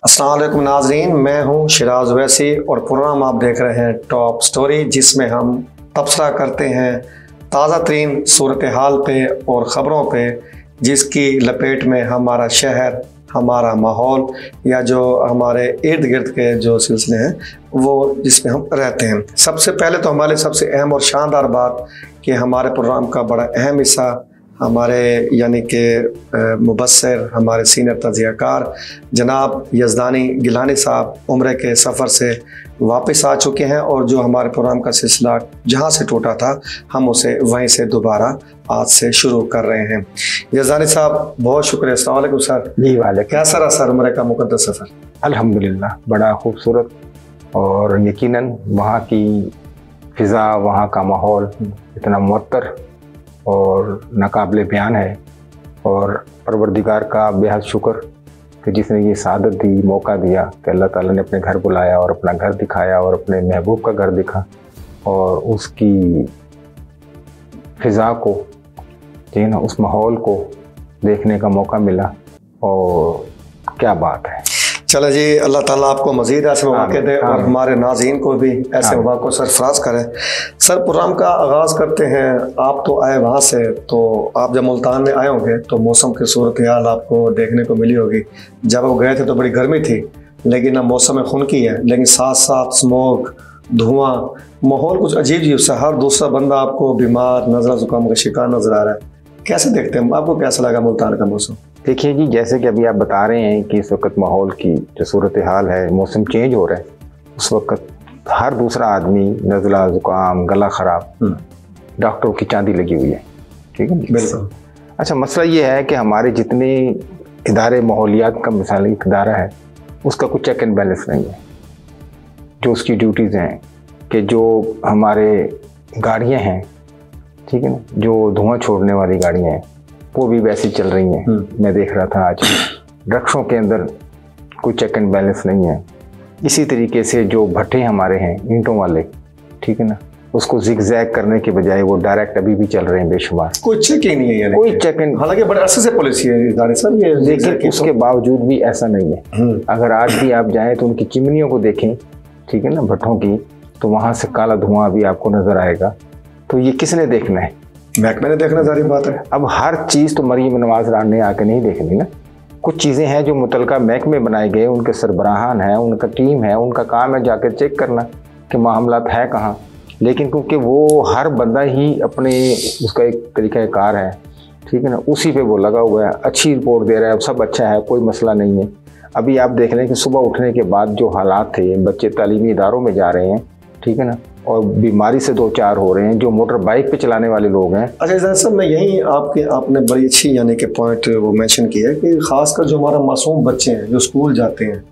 अस्सलाम वालेकुम नाजरीन, मैं हूं शिराज वैसी और प्रोग्राम आप देख रहे हैं टॉप स्टोरी, जिसमें हम तबसरा करते हैं ताज़ा तरीन सूरत हाल पे और ख़बरों पे जिसकी लपेट में हमारा शहर, हमारा माहौल या जो हमारे इर्द गिर्द के जो सिलसिले हैं वो जिसमें हम रहते हैं। सबसे पहले तो हमारे सबसे अहम और शानदार बात कि हमारे प्रोग्राम का बड़ा अहम हिस्सा हमारे यानी कि मुबस्सिर, हमारे सीनियर तज़कियाकार जनाब यज़दानी गिलानी साहब उम्रे के सफ़र से वापस आ चुके हैं और जो हमारे प्रोग्राम का सिलसिला जहां से टूटा था हम उसे वहीं से दोबारा आज से शुरू कर रहे हैं। यज़दानी साहब बहुत शुक्रिया। अस्सलाम वालेकुम सर। जी वाले कैसा रहा सर उम्रे का मुक़द्दस सफ़र? अल्हम्दुलिल्लाह बड़ा खूबसूरत और यकीनन वहाँ की फ़िज़ा, वहाँ का माहौल इतना मुअत्तर और नाकाबिले बयान है और परवरदिगार का बेहद शुक्र कि जिसने ये सादत दी, मौका दिया कि अल्लाह ताला ने अपने घर बुलाया और अपना घर दिखाया और अपने महबूब का घर दिखा और उसकी फ़िज़ा को जी ना, उस माहौल को देखने का मौका मिला और क्या बात है। चलो जी, अल्लाह ताला आपको मज़ीद ऐसे मौके दे और हमारे नाज़रीन को भी ऐसे मौक़ों को सरफराज करें। सर प्रोग्राम का आगाज़ करते हैं। आप तो आए वहाँ से, तो आप जब मुल्तान में आए होंगे तो मौसम की सूरत हाल आपको देखने को मिली होगी। जब वो गए थे तो बड़ी गर्मी थी, लेकिन अब मौसम खुनकी है, लेकिन साथ साथ स्मोक, धुआं, माहौल कुछ अजीब अजीब सा, हर दूसरा बंदा आपको बीमार, नज़ला ज़ुकाम का शिकार नज़र आ रहा है। कैसे देखते हैं, आपको कैसा लगा मुल्तान का मौसम? देखिए जी, जैसे कि अभी आप बता रहे हैं कि इस वक्त माहौल की जो सूरत हाल है, मौसम चेंज हो रहा है, उस वक्त हर दूसरा आदमी नज़ला ज़ुकाम, गला ख़राब, डॉक्टरों की चांदी लगी हुई है। ठीक है, बिल्कुल। अच्छा, मसला ये है कि हमारे जितने इदारे माहौलियात का मिसाल एक इदारा है, उसका कुछ चेक एंड बैलेंस नहीं है। जो उसकी ड्यूटीज़ हैं कि जो हमारे गाड़ियाँ हैं, ठीक है ना, जो धुआं छोड़ने वाली गाड़ियाँ हैं वो भी वैसी चल रही हैं। मैं देख रहा था आज रिक्शों के अंदर कोई चेक एंड बैलेंस नहीं है। इसी तरीके से जो भट्टे हमारे हैं ईंटों वाले, ठीक है ना, उसको जिगजैग करने के बजाय वो डायरेक्ट अभी भी चल रहे हैं बेशुमार। कोई चेक ही नहीं है, यानी कोई चेक एंड, हालांकि बड़े अरसे से पॉलिसी है इदारे सर ये, लेकिन उसके बावजूद भी ऐसा नहीं है। अगर आज भी आप जाएँ तो उनकी चिमनियों को देखें, ठीक है ना, भट्टों की, तो वहाँ से काला धुआं भी आपको नजर आएगा। तो ये किसने देखना है? महकमे ने देखना, जारी बात है। अब हर चीज़ तो मरीम नवाज रान ने आके नहीं देखनी ना। कुछ चीज़ें हैं जो मुतलका महकमे बनाए गए, उनके सरबराहान हैं, उनका टीम है, उनका काम है जाकर चेक करना कि मामलात है कहाँ। लेकिन क्योंकि वो हर बंदा ही अपने उसका एक तरीक़ाकार है, ठीक है ना, उसी पे वो लगा हुआ है, अच्छी रिपोर्ट दे रहा है, सब अच्छा है, कोई मसला नहीं है। अभी आप देख लें कि सुबह उठने के बाद जो हालात थे, बच्चे तालीमी इदारों में जा रहे हैं, ठीक है ना, और बीमारी से दो चार हो रहे हैं, जो मोटर बाइक पे चलाने वाले लोग हैं। अच्छा सर, मैं यही आपने बड़ी अच्छी यानी कि पॉइंट वो मेंशन किया है कि खासकर जो हमारा मासूम बच्चे हैं जो स्कूल जाते हैं,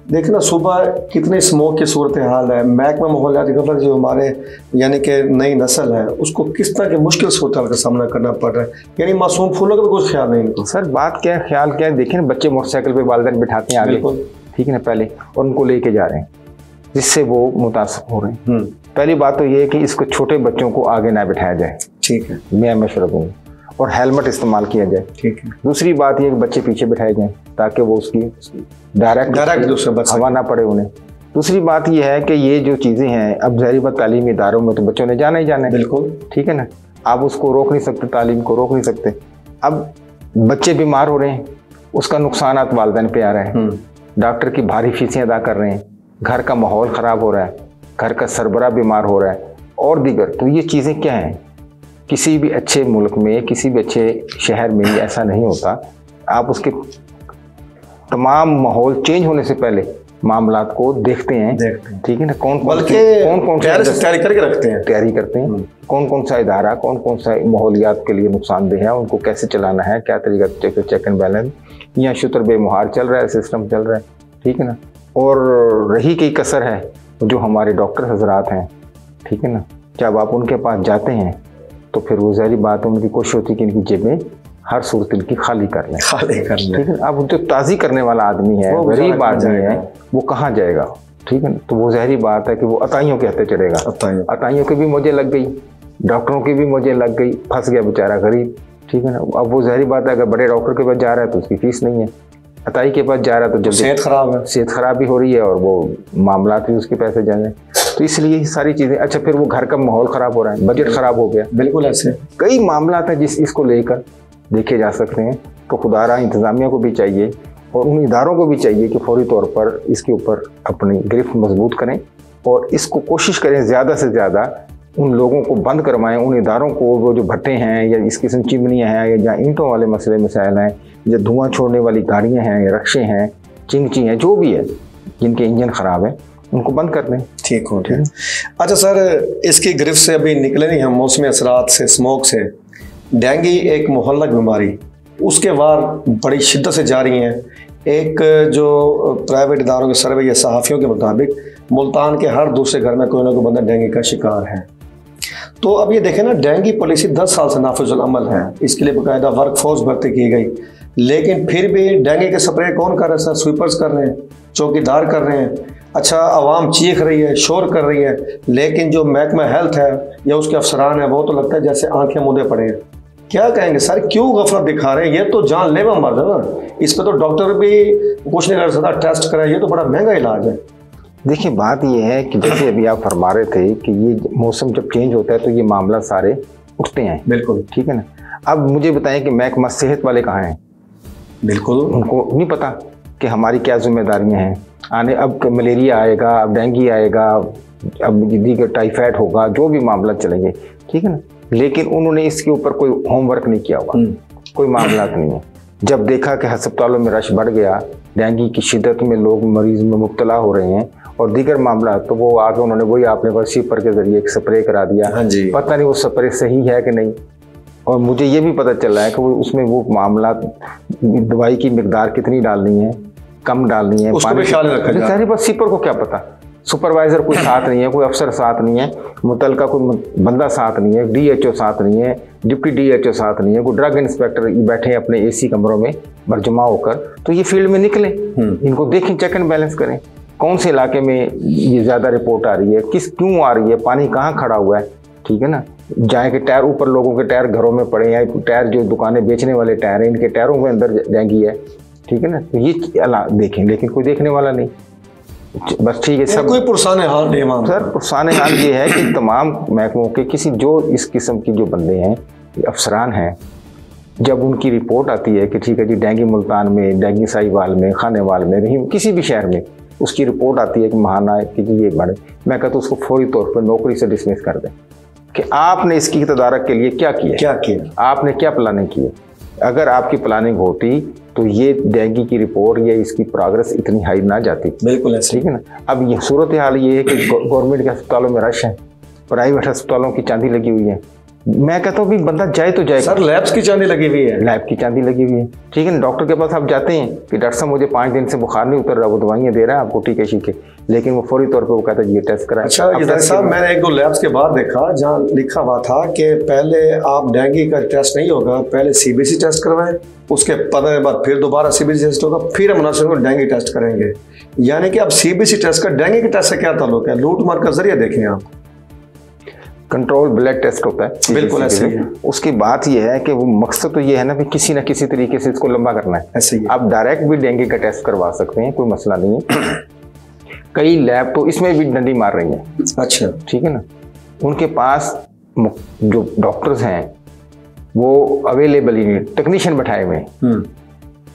देखना सुबह कितने स्मोक की सूरत हाल है। महकमा माहौलियात जो हमारे यानी कि नई नस्ल है उसको किस तरह के मुश्किल सूरत हाल का सामना करना पड़ रहा है, यानी मासूम फूलों का भी कुछ ख्याल नहीं। सर बात क्या है, ख्याल क्या है, देखें ना, बच्चे मोटरसाइकिल पे वालिदैन बिठाते हैं आगे, ठीक है ना, पहले, और उनको लेके जा रहे हैं जिससे वो मुतासर हो रहे हैं। पहली बात तो ये है कि इसको छोटे बच्चों को आगे ना बिठाया जाए, ठीक है, मैं मशवरा दूंगा, और हेलमेट इस्तेमाल किया जाए, ठीक है। दूसरी बात ये कि बच्चे पीछे बिठाए जाएं ताकि वो उसकी डायरेक्ट दूसरे हवा ना पड़े उन्हें। दूसरी बात ये है कि ये जो चीज़ें हैं, अब ज़ाहिर बात तालीमी इदारों में तो बच्चों ने जाना ही जाना है, बिल्कुल, ठीक है ना, आप उसको रोक नहीं सकते, तालीम को रोक नहीं सकते। अब बच्चे बीमार हो रहे हैं, उसका नुकसान वालिदैन पे आ रहा है, डॉक्टर की भारी फीसें अदा कर रहे हैं, घर का माहौल ख़राब हो रहा है, घर का सरबरा बीमार हो रहा है और दीगर। तो ये चीज़ें क्या हैं, किसी भी अच्छे मुल्क में, किसी भी अच्छे शहर में ऐसा नहीं होता। आप उसके तमाम माहौल चेंज होने से पहले मामलात को देखते हैं, ठीक है ना, कौन कौन तैयारी करके रखते हैं, तैयारी करते हैं, कौन कौन सा इदारा, कौन कौन सा माहौलियात के लिए नुकसानदेह है, उनको कैसे चलाना है, क्या तरीका चेक एंड बैलेंस, यहाँ शुतर बेमुहार चल रहा है, सिस्टम चल रहा है, ठीक है ना। और रही कई कसर है जो हमारे डॉक्टर हजरात हैं, ठीक है ना, जब आप उनके पास जाते हैं तो फिर वो ज़ाहिर बात है उनकी कोशिश होती है कि इनकी जेबें हर सूरत इनकी खाली कर लें, ठीक है। अब जो ताज़ी करने वाला आदमी है, गरीब आदमी है, वो कहाँ जाएगा, ठीक है ना। तो वो ज़ाहिर बात है कि वो अताइयों के हत्थे चढ़ेगा, अताइयों की भी मुझे लग गई, डॉक्टरों की भी मुझे लग गई, फंस गया बेचारा गरीब, ठीक है ना। अब वो ज़ाहिर बात है अगर बड़े डॉक्टर के पास जा रहा है तो उसकी फीस नहीं है, अताई के पास जा रहा है तो जल्दी सेहत खराब भी हो रही है और वो मामला भी उसके पैसे जा रहे हैं। तो इसलिए ये सारी चीज़ें। अच्छा, फिर वो घर का माहौल ख़राब हो रहा है, बजट ख़राब हो गया। बिल्कुल ऐसे कई मामला हैं जिस इसको लेकर देखे जा सकते हैं। तो खुदारा इंतज़ामिया को भी चाहिए और उन इदारों को भी चाहिए कि फौरी तौर पर इसके ऊपर अपनी गिरफ्त मजबूत करें और इसको कोशिश करें ज़्यादा से ज़्यादा उन लोगों को बंद करवाएं, उन इदारों को, वो जो भट्टे हैं या इस किस्म चिमनियाँ हैं या जहाँ ईंटों वाले मसले मसाइल हैं या धुआं छोड़ने वाली गाड़ियाँ हैं या रक्शे हैं, चिंगची हैं, जो भी है जिनके इंजन ख़राब है उनको बंद कर दें। ठीक हो गया। अच्छा सर, इसकी गिरफ्त से अभी निकले नहीं हम, मौसमी असरात से, स्मोक से। डेंगू एक मोहल्लक बीमारी, उसके वार बड़ी शिद्दत से जारी हैं। एक जो प्राइवेट इदारों के सर्वे या सहाफ़ियों के मुताबिक मुल्तान के हर दूसरे घर में कोई ना कोई बंदा डेंगू का शिकार है। तो अब ये देखें ना, डेंगू पॉलिसी 10 साल से नाफिजुल अमल है, इसके लिए बाकायदा वर्क फोर्स भर्ती की गई, लेकिन फिर भी डेंगू के स्प्रे कौन कर रहे हैं सर? स्वीपर्स कर रहे हैं, चौकीदार कर रहे हैं। अच्छा, आवाम चीख रही है, शोर कर रही है, लेकिन जो महकमा हेल्थ है या उसके अफसरान है वो तो लगता है जैसे आंखें मुदे पड़े हैं। क्या कहेंगे सर, क्यों गफलत दिखा रहे हैं? ये तो जानलेवा मर्ज है ना, इस पर तो डॉक्टर भी कुछ नहीं कर सकता, टेस्ट कराए, ये तो बड़ा महंगा इलाज है। देखिए, बात ये है कि जैसे अभी आप फरमा रहे थे कि ये मौसम जब चेंज होता है तो ये मामला सारे उठते हैं। बिल्कुल ठीक है ना। अब मुझे बताएं कि महकमा सेहत वाले कहाँ हैं? बिल्कुल उनको नहीं पता कि हमारी क्या जिम्मेदारियां हैं। आने अब मलेरिया आएगा, अब डेंगू आएगा, अब दीगर टाइफाइड होगा, जो भी मामला चलेंगे, ठीक है ना। लेकिन उन्होंने इसके ऊपर कोई होमवर्क नहीं किया हुआ, कोई मामला नहीं है। जब देखा कि अस्पतालों में रश बढ़ गया, डेंगू की शिद्दत में लोग मरीज में मुब्तला हो रहे हैं और दीगर मामला, तो वो आगे उन्होंने वही आपने पास सीपर के जरिए एक स्प्रे करा दिया। हाँ जी। पता नहीं वो स्प्रे सही है कि नहीं। और मुझे ये भी पता चल रहा है कि वो उसमें वो मामला दवाई की मिकदार कितनी डालनी है, कम डालनी है, सारी बात सीपर को क्या पता। सुपरवाइजर कोई साथ नहीं है, कोई अफसर साथ नहीं है, मुतलका कोई बंदा साथ नहीं है, DHO साथ नहीं है, डिप्टी DHO साथ नहीं है, कोई ड्रग इंस्पेक्टर बैठे हैं अपने AC कमरों में बरजमा होकर। तो ये फील्ड में निकले, इनको देखें, चेक एंड बैलेंस करें, कौन से इलाके में ये ज़्यादा रिपोर्ट आ रही है, क्यों आ रही है, पानी कहाँ खड़ा हुआ है, ठीक है ना। जाए कि टायर ऊपर लोगों के टायर घरों में पड़े हैं, टायर जो दुकानें बेचने वाले टायर हैं, इनके टायरों के अंदर डेंगू है, ठीक है ना। तो ये देखें, लेकिन कोई देखने वाला नहीं, बस ठीक है, सब कोई पुरसाने हाल नहीं है सर। पुरसाने हाल ये है कि तमाम महकमों के किसी जो इस किस्म की जो बंदे हैं, अफसरान हैं, जब उनकी रिपोर्ट आती है कि ठीक है जी डेंगू मुल्तान में, डेंगू साहिवाल में, खानेवाल में, रहीम किसी भी शहर में उसकी रिपोर्ट आती है कि महाना कि जी ये बड़े, मैं कहता हूँ उसको फौरी तौर पर नौकरी से डिसमिस कर दें कि आपने इसकी तदारक के लिए क्या किया, आपने क्या प्लानिंग की है। अगर आपकी प्लानिंग होती तो ये डेंगू की रिपोर्ट या इसकी प्रोग्रेस इतनी हाई ना जाती। बिल्कुल ऐसे, ठीक है ना। अब ये सूरत हाल ये है कि गवर्नमेंट के अस्पतालों में रश है, प्राइवेट अस्पतालों की चांदी लगी हुई है। मैं कहता हूँ भी बंदा जाए तो जाए सर, लैब्स की चांदी लगी हुई है, लैब की चांदी लगी हुई है, ठीक है ना। डॉक्टर के पास आप जाते हैं कि डॉक्टर साहब मुझे 5 दिन से बुखार नहीं उतर रहा, वो दवाइयाँ दे रहा है आपको टीके शीके, लेकिन वो फौरी तौर पे वो कहता है ये टेस्ट कराएं। अच्छा डॉक्टर साहब, मैंने 1-2 लैब्स के बाद देखा जहाँ लिखा हुआ था कि पहले आप डेंगू का टेस्ट नहीं होगा, पहले CBC टेस्ट करवाएं, उसके 15 दिन बाद फिर दोबारा CBC टेस्ट होगा, फिर हम डेंगू टेस्ट करेंगे। यानी कि अब CBC टेस्ट का डेंगू के टेस्ट से क्या ताल्लुक है? लूट मार का जरिया देखें आप, कंट्रोल ब्लड टेस्ट होता है। बिल्कुल ऐसे ही है। उसकी बात यह है कि वो मकसद तो ये है ना कि किसी न किसी तरीके से इसको लंबा करना है। ऐसे ही आप डायरेक्ट भी डेंगू का टेस्ट करवा सकते हैं, कोई मसला नहीं है। कई लैब तो इसमें भी डंडी मार रही हैं। अच्छा, ठीक है ना। उनके पास जो डॉक्टर्स हैं वो अवेलेबल ही नहीं, टेक्नीशियन बैठाए हुए हैं,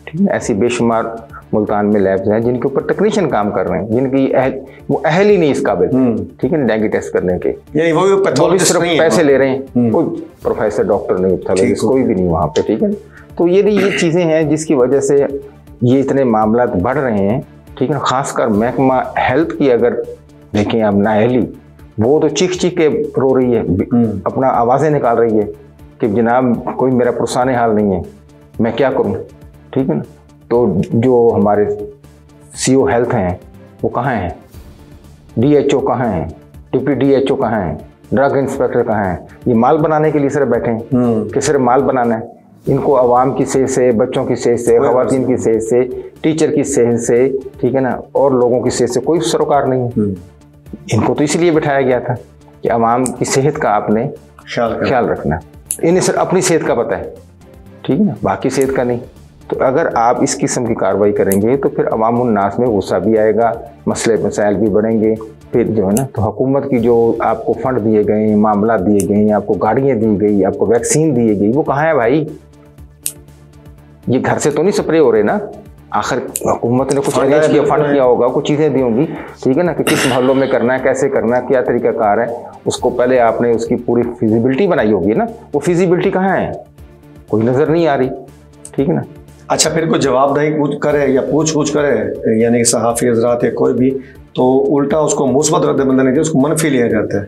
ठीक है। ऐसी बेशुमार मुल्तान में लैब्स हैं जिनके ऊपर टेक्नीशियन काम कर रहे हैं, जिनकी वो अहल ही नहीं इस काबिल, ठीक है, डेंगू टेस्ट करने के। वो भी सिर्फ पैसे ले रहे हैं, कोई प्रोफेसर डॉक्टर नहीं, कोई भी नहीं वहाँ पे, ठीक है। तो ये चीज़ें हैं जिसकी वजह से ये इतने मामला बढ़ रहे हैं, ठीक है। खासकर महकमा हेल्थ की अगर देखें आप, नाअहली, वो तो चीख के रो रही है, अपना आवाज़ें निकाल रही है कि जनाब कोई मेरा पुरसाने हाल नहीं है, मैं क्या करूँ, ठीक है ना। तो जो हमारे CO हेल्थ हैं वो कहाँ हैं, DHO कहाँ हैं, डिप्टी DHO कहाँ हैं, ड्रग इंस्पेक्टर कहाँ हैं? ये माल बनाने के लिए सिर्फ बैठे हैं कि सिर्फ माल बनाना है। इनको आवाम की सेहत से, बच्चों की सेहत से, ख़वातीन की सेहत से, टीचर की सेहत से, ठीक है ना, और लोगों की सेहत से कोई सरोकार नहीं है। इनको तो इसलिए बैठाया गया था कि आवाम की सेहत का आपने ख्याल रखना। इन्हें सिर्फ अपनी सेहत का पता है, ठीक है ना, बाकी सेहत का नहीं। तो अगर आप इस किस्म की कार्रवाई करेंगे तो फिर अवामुन नास में गुस्सा भी आएगा, मसले मसाइल भी बढ़ेंगे। फिर जो है ना, तो हुकूमत की जो आपको फंड दिए गए, मामला दिए गए, आपको गाड़ियाँ दी गई, आपको वैक्सीन दी गई, वो कहाँ है भाई? ये घर से तो नहीं स्प्रे हो रहे ना, आखिर हुकूमत ने कुछ अरेंज किया, फंड किया होगा, कुछ चीज़ें दी होंगी, ठीक है ना, कि किस मोहल्लों में करना है, कैसे करना है, क्या तरीकाकार है, उसको पहले आपने उसकी पूरी फिजिबिलिटी बनाई होगी ना। वो फिजिबिलिटी कहाँ है? कोई नज़र नहीं आ रही, ठीक है ना। अच्छा, फिर कोई जवाबदेही कुछ करे या पूछ करे, यानी सहाफ़ी हजरात या कोई भी, तो उल्टा उसको मुस्बत रद्द-ए-बदल नहीं, उसको मनफी लिया जाता है,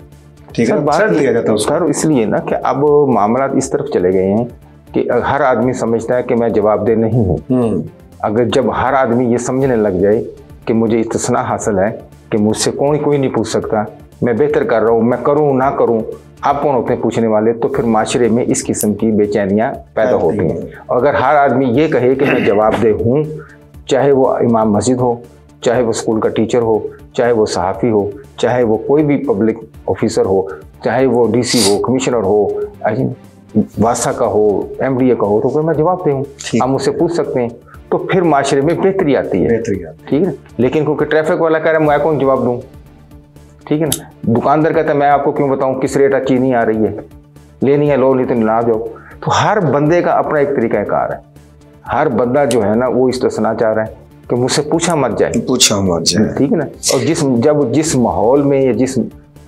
ठीक है, बात लिया जाता है उसको। इसलिए ना कि अब मामला इस तरफ चले गए हैं कि हर आदमी समझता है कि मैं जवाबदेह नहीं हूँ। अगर जब हर आदमी ये समझने लग जाए कि मुझे इत्मीनान हासिल है कि मुझसे कोई नहीं पूछ सकता, मैं बेहतर कर रहा हूँ, मैं करूँ ना करूँ, आप कौन होते हैं पूछने वाले, तो फिर माशरे में इस किस्म की बेचैनियाँ पैदा होती हैं। अगर हर आदमी ये कहे कि मैं जवाबदेह हूँ, चाहे वो इमाम मस्जिद हो, चाहे वो स्कूल का टीचर हो, चाहे वो सहाफ़ी हो, चाहे वो कोई भी पब्लिक ऑफिसर हो, चाहे वो DC हो, कमिश्नर हो, वासा का हो, MDA का हो, तो फिर मैं जवाबदेह हूँ, आप मुझसे पूछ सकते हैं, तो फिर माशरे में बेहतरी आती है, ठीक है। लेकिन क्योंकि ट्रैफिक वाला कह रहा है मैं कौन जवाब दूँ, ठीक है ना। दुकानदार कहता है मैं आपको क्यों बताऊँ किस रेट चीनी आ रही है, लेनी है लो, नहीं तो ना जाओ। तो हर बंदे का अपना एक तरीक़ाकार है। हर बंदा जो है ना वो इस तरह सुना चाह रहा है कि मुझसे पूछा मत जाए, ठीक है ना। और जिस माहौल में या जिस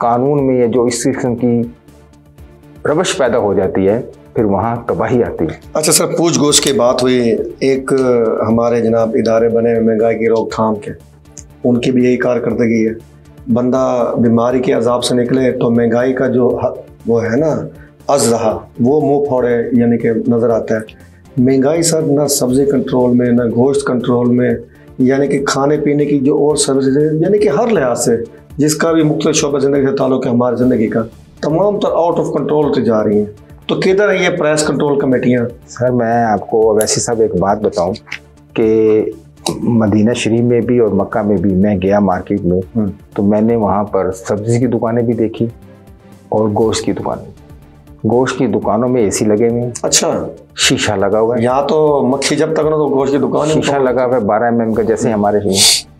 कानून में या जो इस किस्म की रवश पैदा हो जाती है, फिर वहाँ तबाही आती है। अच्छा सर, पूछ गोछ की बात हुई, एक हमारे जनाब इदारे बने महंगाई की रोकथाम के, उनकी भी यही कारकर्दगी है। बंदा बीमारी के अजाब से निकले तो महंगाई का जो वो है ना अज़हा, वो मुँह फोड़े यानी कि नज़र आता है। महंगाई सर ना सब्ज़ी कंट्रोल में, ना गोश्त कंट्रोल में, यानी कि खाने पीने की जो और सर्विस है, यानी कि हर लिहाज से जिसका भी मुख्तलिफ शोबे ज़िंदगी से ताल्लुक़ है हमारी ज़िंदगी का, तमाम तो आउट ऑफ कंट्रोल होती जा रही हैं। तो किधर है ये प्राइस कंट्रोल कमेटियाँ? सर मैं आपको वैसे सब एक बात बताऊं कि मदीना शरीफ में भी और मक्का में भी मैं गया मार्केट में, तो मैंने वहाँ पर सब्ज़ी की दुकानें भी देखी और गोश्त की दुकानें। गोश्त की दुकानों में AC लगे हुए हैं। अच्छा, शीशा लगा हुआ है। यहाँ तो मक्खी जब तक ना, तो गोश्त की दुकान शीशा लगा हुआ है 12 mm का, जैसे हमारे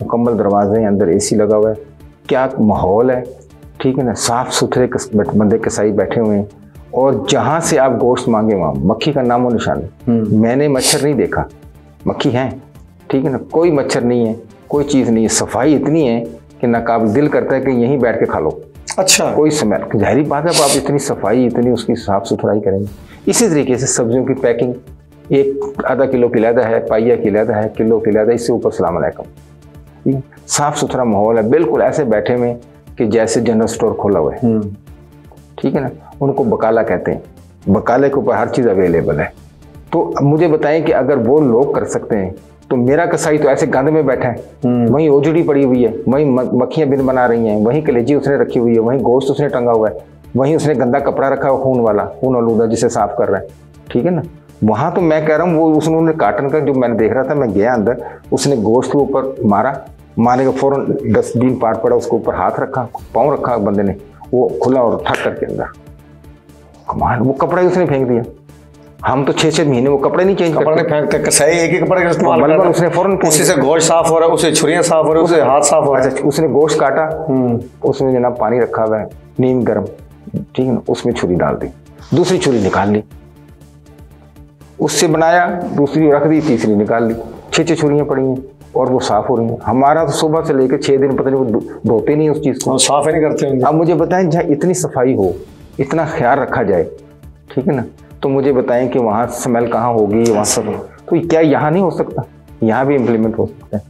मुकम्मल दरवाजे हैं, अंदर AC लगा हुआ है। क्या माहौल है, ठीक है ना। साफ़ सुथरे बंदे कसाई बैठे हुए हैं, और जहाँ से आप गोश्त मांगे वहाँ मक्खी का नामो निशान है। मैंने मच्छर नहीं देखा, मक्खी है, ठीक है ना, कोई मच्छर नहीं है, कोई चीज़ नहीं है। सफाई इतनी है कि नाकाबिल दिल करता है कि यहीं बैठ के खा लो। अच्छा, कोई स्मेल, जाहिर बात है आप इतनी सफाई, इतनी उसकी साफ़ सुथराई करेंगे। इसी तरीके से सब्जियों की पैकिंग, एक आधा किलो की लहदा है, पाइया की लहदा है, किलो की लहदा, इससे ऊपर सलाम अलैकुम। साफ़ सुथरा माहौल है, बिल्कुल ऐसे बैठे हुए कि जैसे जनरल स्टोर खोला हुआ है, ठीक है ना। उनको बकाला कहते हैं, बकाले के ऊपर हर चीज़ अवेलेबल है। तो मुझे बताएं कि अगर वो लोग कर सकते हैं तो मेरा कसाई तो ऐसे गंद में बैठा है, वहीं ओजड़ी पड़ी हुई है, वहीं मक्खियाँ बिन बना रही हैं, वहीं कलेजी उसने रखी हुई है, वहीं गोश्त उसने टंगा हुआ है, वहीं उसने गंदा कपड़ा रखा हुआ खून वाला, खून आलूदा, जिसे साफ कर रहा है, ठीक है ना। वहाँ तो मैं कह रहा हूँ वो उसने काटन का, जो मैंने देख रहा था, मैं गया अंदर, उसने गोश्त के ऊपर मारने का फ़ौरन डस्टबिन पार पड़ा, उसके ऊपर हाथ रखा, पाँव रखा बंदे ने, वो खुला और ठक करके अंदर कमाल, वो कपड़ा ही उसने फेंक दिया। हम तो 6-6 महीने वो कपड़े नहीं चेंज करते, फेंकते कसाई एक ही कपड़े का इस्तेमाल करता है। उसने फौरन उसी से गोश्त साफ हो रहा है, उसे छुरियां साफ हो रही है, उसे हाथ साफ हो रहा है। उसने गोश्त काटा, उसमें जनाब पानी रखा हुआ है नीम गर्म, ठीक है ना, उसमें छुरी डाल दी, दूसरी छुरी निकाल ली, उससे बनाया, दूसरी रख दी, तीसरी निकाल ली, 6-6 छुरियां पड़ी हैं और वो साफ हो रही हैं। हमारा तो सुबह से लेकर 6 दिन पता नहीं वो धोते नहीं उस चीज़ को, साफ ही नहीं करते। अब मुझे बताएं, जहाँ इतनी सफाई हो, इतना ख्याल रखा जाए, ठीक है ना, तो मुझे बताएं कि वहाँ स्मेल कहाँ होगी, वहाँ सब, तो क्या यहाँ नहीं हो सकता? यहाँ भी इम्प्लीमेंट हो सकता है,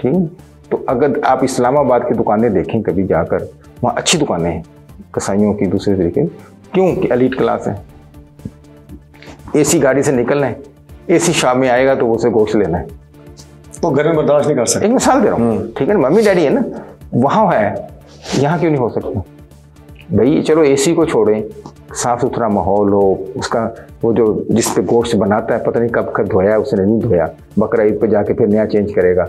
ठीक है। तो अगर आप इस्लामाबाद की दुकानें देखें कभी जाकर, वहाँ अच्छी दुकानें हैं कसाइयों की, दूसरे तरीके, क्यों कि एलीट क्लास है। AC गाड़ी से निकलना है, AC शाम में आएगा तो उसे गोश्त लेना है, वो घर में बर्दाश्त नहीं कर सकते। एक मिसाल दे रहा हूँ, ठीक है ना, मम्मी डैडी है ना, वहाँ है, यहाँ क्यों नहीं हो सकता भाई? चलो AC को छोड़ें, साफ़ सुथरा माहौल हो, उसका वो जो जिस पे गोश्त बनाता है पता नहीं कब धोया, उसने नहीं धोया, बकरा ईद पे जाके फिर नया चेंज करेगा,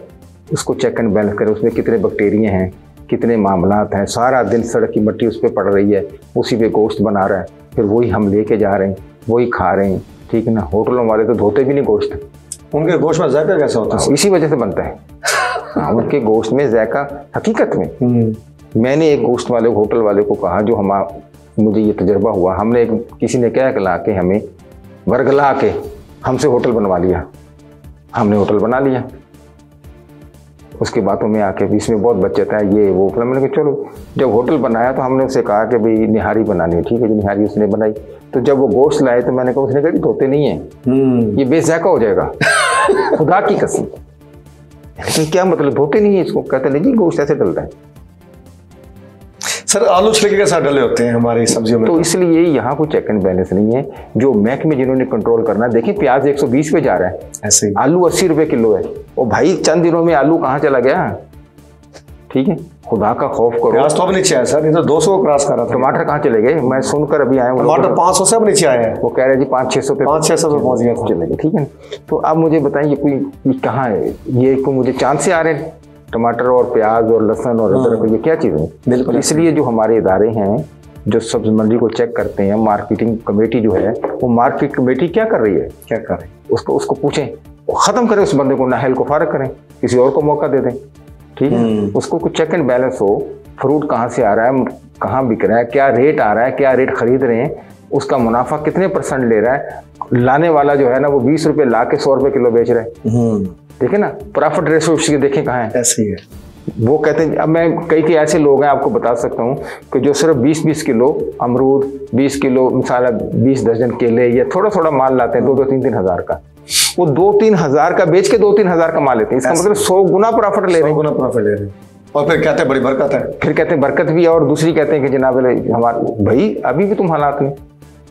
उसको चेक एंड बैलेंस करें, उसमें कितने बैक्टीरिया हैं, कितने मामलात हैं, सारा दिन सड़क की मिट्टी उस पर पड़ रही है, उसी पे गोश्त बना रहा है, फिर वही हम लेके जा रहे हैं, वही खा रहे हैं, ठीक है ना। होटलों वाले तो धोते भी नहीं गोश्त, उनके गोश्त में जायका कैसा होता है? इसी वजह से बनता है। हाँ, उनके गोश्त में जायका हकीकत में, मैंने एक गोश्त वाले होटल वाले को कहा, जो मुझे ये तजर्बा हुआ, हमने किसी ने क्या कला के हमें वर्गला के हमसे होटल बनवा लिया, हमने होटल बना लिया। उसके बातों में आके भी इसमें बहुत बचत है, ये वो। फिर मैंने कहा चलो, जब होटल बनाया तो हमने उससे कहा कि भाई निहारी बनानी है, ठीक है जी, निहारी उसने बनाई। तो जब वो गोश्त लाए तो मैंने कहा, उसने कहा धोते नहीं है, ये बेजायका हो जाएगा। खुदा की कसम। क्या मतलब धोते नहीं है इसको? कहते नहीं जी गोश्त ऐसे डलता है। सर आलू छिलके के साथ डले होते हैं हमारी सब्जियों में, तो इसलिए यहाँ कोई चेक एंड बैलेंस नहीं है। जो महकमे जिन्होंने कंट्रोल करना, देखिए प्याज 120 पे जा रहा है, ऐसे ही आलू 80 रुपए किलो है। और भाई चंद दिनों में आलू कहाँ चला गया? ठीक है, खुदा का खौफ करो। प्याज तो अब नीचे आया सर, ये तो 200 को क्रॉस कर रहा था। टमाटर कहाँ चले गए? मैं सुनकर अभी आया हूँ, टमाटर 500 से अब नीचे आया है। वो कह रहे जी 500-600 पे, 500-600 पे पहुंच गया था। चले गए, ठीक है। तो अब मुझे बताइए ये कहाँ है? ये को मुझे चांद से आ रहे हैं टमाटर और प्याज और लहसुन और अदरक, ये क्या चीज़ें? बिल्कुल। इसलिए जो हमारे इदारे हैं जो सब्जी मंडी को चेक करते हैं, मार्केटिंग कमेटी जो है, वो मार्केट कमेटी क्या कर रही है? क्या कर रही है उसको पूछें, वो ख़त्म करें उस बंदे को, नाहल को फारग करें, किसी और को मौका दे दें, ठीक है। उसको कुछ चेक एंड बैलेंस हो, फ्रूट कहाँ से आ रहा है, कहाँ बिक रहा है, क्या रेट आ रहा है, क्या रेट खरीद रहे हैं, उसका मुनाफा कितने % ले रहा है। लाने वाला जो है ना, वो 20 रुपये ला के 100 रुपये किलो बेच रहा है, देखे ना, प्रॉफिट रेशो उसके देखें कहाँ है। ऐसे ही है। वो कहते हैं, अब मैं कई ऐसे लोग हैं आपको बता सकता हूँ कि जो सिर्फ 20-20 किलो अमरूद, 20 किलो मिसाल 20 दर्जन केले, या थोड़ा थोड़ा माल लाते हैं 2-2, 3-3 हज़ार का, वो 2-3 हज़ार का बेच के 2-3 हज़ार कमा लेते हैं। इसका मतलब 100 गुना प्रॉफिट ले रहे हैं। और फिर कहते हैं बड़ी बरकत है, फिर कहते हैं बरकत भी है, और दूसरी कहते हैं कि जनाब हमारे भाई अभी भी तुम हालात में,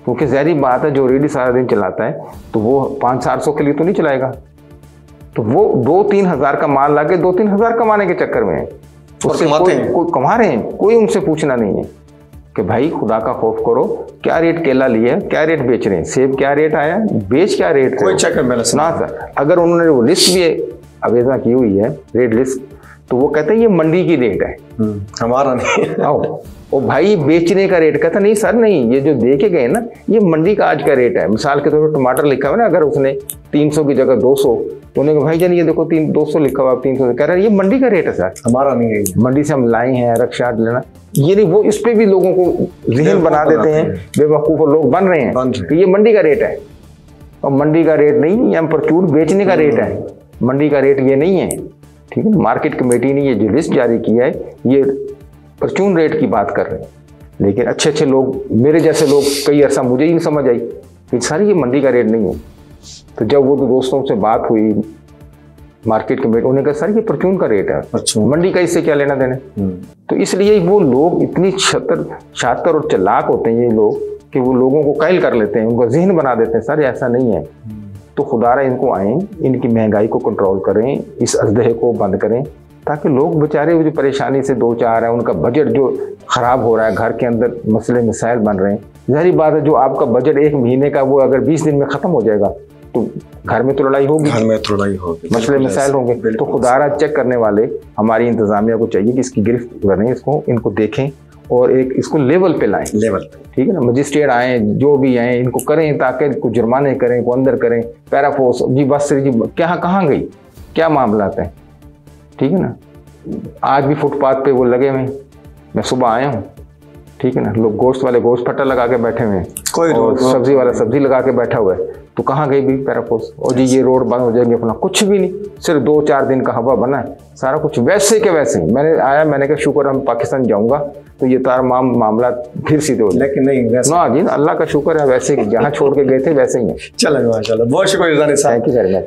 क्योंकि ज़ाहिर बात है जो रेडी सारा दिन चलाता है तो वो 500-400 के लिए तो नहीं चलाएगा, तो वो 2-3 हज़ार का माल लाके 2-3 हज़ार कमाने के चक्कर में है, उससे कोई कमा रहे हैं, कोई उनसे पूछना नहीं है कि भाई खुदा का खौफ करो, क्या रेट केला लिया, क्या रेट बेच रहे हैं, सेब क्या रेट आया, बेच क्या रेट, कोई चेक एंड बैलेंस ना सर। अगर उन्होंने वो लिस्ट भी अवेजा की हुई है, रेट लिस्ट, तो वो कहते हैं ये मंडी की रेट है, हमारा नहीं। आओ ओ भाई बेचने का रेट, कहता नहीं सर नहीं, ये जो देखे गए ना ये मंडी का आज का रेट है। मिसाल के तौर पर टमाटर लिखा हुआ ना, अगर उसने 300 की जगह 200, तो उन्होंने कहा भाई जान ये देखो 200 लिखा हुआ, 300 कह रहा है ये मंडी का रेट है सर, हमारा नहीं है, मंडी से हम लाए हैं, रक्षा लेना ये नहीं। वो इस पे भी लोगों को जहन बना देते हैं, बेवकूफ़ लोग बन रहे हैं कि ये मंडी का रेट है, और मंडी का रेट नहीं, ये हम परचून बेचने का रेट है, मंडी का रेट ये नहीं है, ठीक है। मार्केट कमेटी ने ये जो लिस्ट जारी किया है ये परचून रेट की बात कर रहे हैं, लेकिन अच्छे लोग, मेरे जैसे लोग, कई अर्सा मुझे ही नहीं समझ आई कि सारी ये मंडी का रेट नहीं है। तो जब वो दोस्तों से बात हुई मार्केट कमेटी, उन्होंने कहा सर ये परचून का रेट है, मंडी का इससे क्या लेना देना। तो इसलिए वो लोग इतनी शातिर और चालाक होते हैं ये लोग कि वो लोगों को कायल कर लेते हैं, उनको जहन बना देते हैं सर ऐसा नहीं है। तो खुदारा इनको आए, इनकी महंगाई को कंट्रोल करें, इस अजदहे को बंद करें, ताकि लोग बेचारे वो जो परेशानी से 2-4 है, उनका बजट जो ख़राब हो रहा है, घर के अंदर मसले मसाइल बन रहे हैं। ज़ाहिर बात है जो आपका बजट 1 महीने का वो अगर 20 दिन में ख़त्म हो जाएगा तो घर में तो लड़ाई होगी, मसले मसाइल होंगे। तो खुदारा चेक करने वाले हमारी इंतज़ामिया को चाहिए कि इसकी गिरफ्त करें, इनको देखें और एक इसको लेवल पे लाएं, ठीक है ना। मजिस्ट्रेट आए, जो भी आए, इनको करें ताकि इनको जुर्माने करें, इनको अंदर करें, पैराफोर्स जी बस जी क्या कहाँ गई, क्या मामला है, ठीक है ना। आज भी फुटपाथ पे वो लगे हुए, मैं सुबह आया हूँ, ठीक है ना, लोग गोश्त वाले गोश्त फट्टा लगा के बैठे हुए हैं, और सब्जी वाला सब्जी लगा के बैठा हुआ है। तो कहाँ गई भी पैराफोर्स, और जी ये रोड बंद हो जाएंगे अपना, कुछ भी नहीं, सिर्फ 2-4 दिन का हवा बना है, सारा कुछ वैसे के वैसे ही। मैंने कहा शुक्र हम पाकिस्तान जाऊँगा तो ये मामला फिर सीधे हो, लेकिन नहीं ना जी, अल्लाह का शुक्र है, वैसे जहाँ छोड़ के गए थे वैसे ही है। चलो माशाल्लाह, बहुत शुक्रिया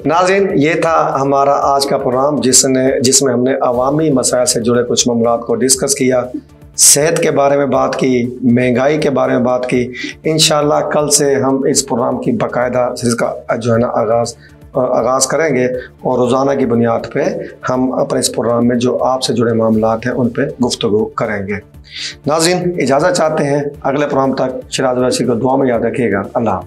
नाज़रीन। ये था हमारा आज का प्रोग्राम जिसमें हमने अवामी मसाइल से जुड़े कुछ मामलात को डिस्कस किया, सेहत के बारे में बात की, महंगाई के बारे में बात की। इंशाल्लाह कल से हम इस प्रोग्राम की बाकायदा इसका जो है ना आगाज़ करेंगे, और रोज़ाना की बुनियाद पे हम अपने इस प्रोग्राम में जो आपसे जुड़े मामलात हैं उन पे गुफ्तगू करेंगे। नाज़रीन इजाज़त चाहते हैं, अगले प्रोग्राम तक शिराज वैसी को दुआ में याद रखिएगा। अल्लाह।